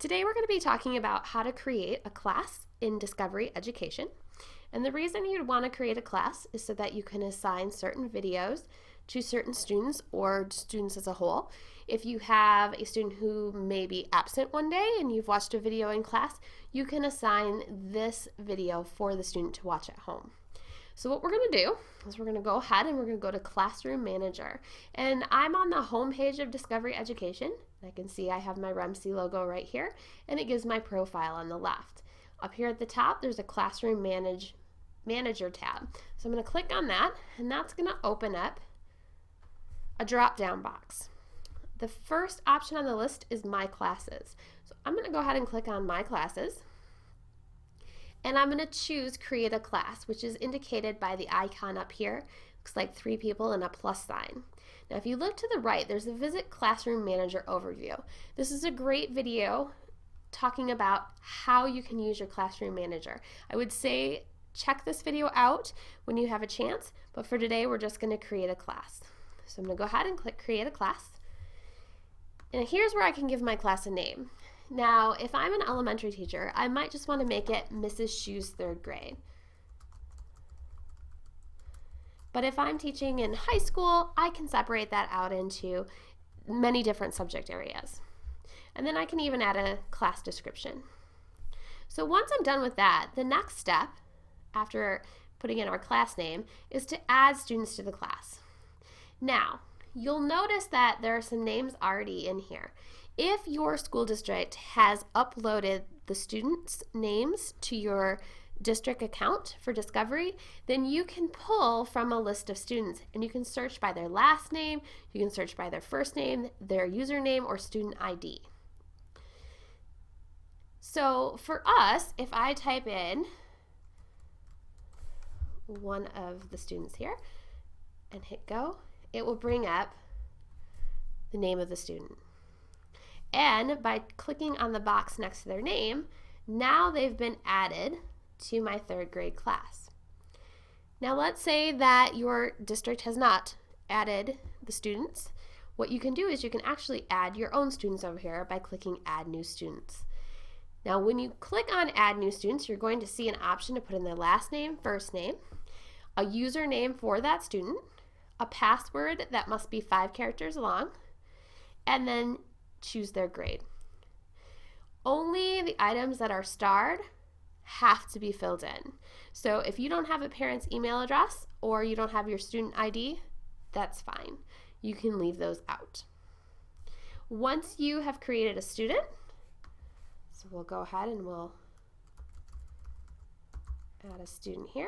Today we're going to be talking about how to create a class in Discovery Education. And the reason you'd want to create a class is so that you can assign certain videos to certain students or students as a whole. If you have a student who may be absent one day and you've watched a video in class, you can assign this video for the student to watch at home. So what we're going to do is we're going to go ahead and we're going to go to Classroom Manager. And I'm on the home page of Discovery Education. I can see I have my REMC logo right here, and it gives my profile on the left. Up here at the top, there's a Classroom Manager tab. So I'm going to click on that, and that's going to open up a drop-down box. The first option on the list is My Classes. So I'm going to go ahead and click on My Classes. And I'm going to choose Create a Class, which is indicated by the icon up here. Looks like 3 people and a plus sign. Now if you look to the right, there's a Visit Classroom Manager overview. This is a great video talking about how you can use your Classroom Manager. I would say check this video out when you have a chance, but for today we're just going to create a class. So I'm going to go ahead and click Create a Class. And here's where I can give my class a name. Now, if I'm an elementary teacher, I might just want to make it Mrs. Shu's 3rd grade. But if I'm teaching in high school, I can separate that out into many different subject areas. And then I can even add a class description. So once I'm done with that, the next step, after putting in our class name, is to add students to the class. Now, you'll notice that there are some names already in here. If your school district has uploaded the students' names to your district account for Discovery, then you can pull from a list of students and you can search by their last name, you can search by their first name, their username, or student ID. So for us, if I type in one of the students here and hit go, it will bring up the name of the student. And by clicking on the box next to their name, now they've been added to my 3rd grade class. Now let's say that your district has not added the students. What you can do is you can actually add your own students over here by clicking Add New Students. Now when you click on Add New Students, you're going to see an option to put in their last name, first name, a username for that student, a password that must be 5 characters long, and then choose their grade. Only the items that are starred have to be filled in. So if you don't have a parent's email address or you don't have your student ID, that's fine. You can leave those out. Once you have created a student, so we'll go ahead and we'll add a student here.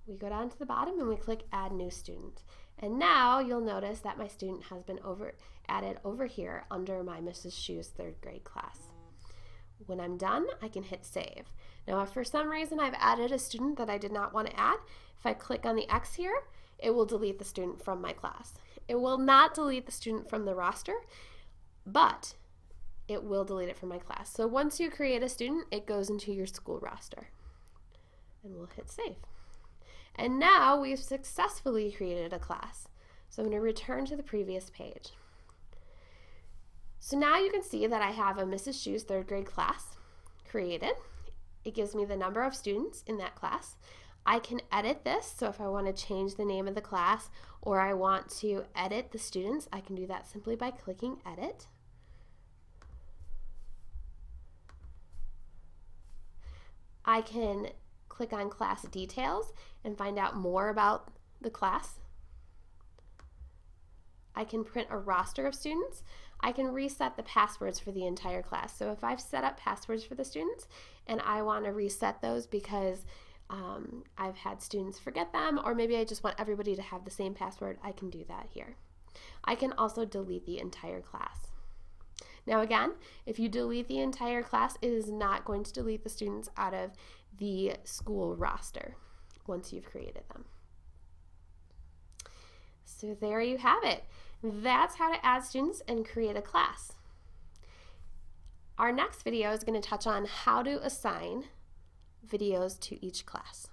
We go down to the bottom and we click Add New Student. And now you'll notice that my student has been added over here under my Mrs. Shu's 3rd grade class. When I'm done, I can hit Save. Now if for some reason I've added a student that I did not want to add, if I click on the X here, it will delete the student from my class. It will not delete the student from the roster, but it will delete it from my class. So once you create a student, it goes into your school roster. And we'll hit Save. And now we've successfully created a class. So I'm going to return to the previous page. So now you can see that I have a Mrs. Shu's 3rd grade class created. It gives me the number of students in that class. I can edit this, so if I want to change the name of the class or I want to edit the students, I can do that simply by clicking Edit. I can click on Class Details and find out more about the class. I can print a roster of students. I can reset the passwords for the entire class. So if I've set up passwords for the students and I want to reset those because I've had students forget them, or maybe I just want everybody to have the same password, I can do that here. I can also delete the entire class. Now again, if you delete the entire class, it is not going to delete the students out of the school roster once you've created them. So there you have it. That's how to add students and create a class. Our next video is going to touch on how to assign videos to each class.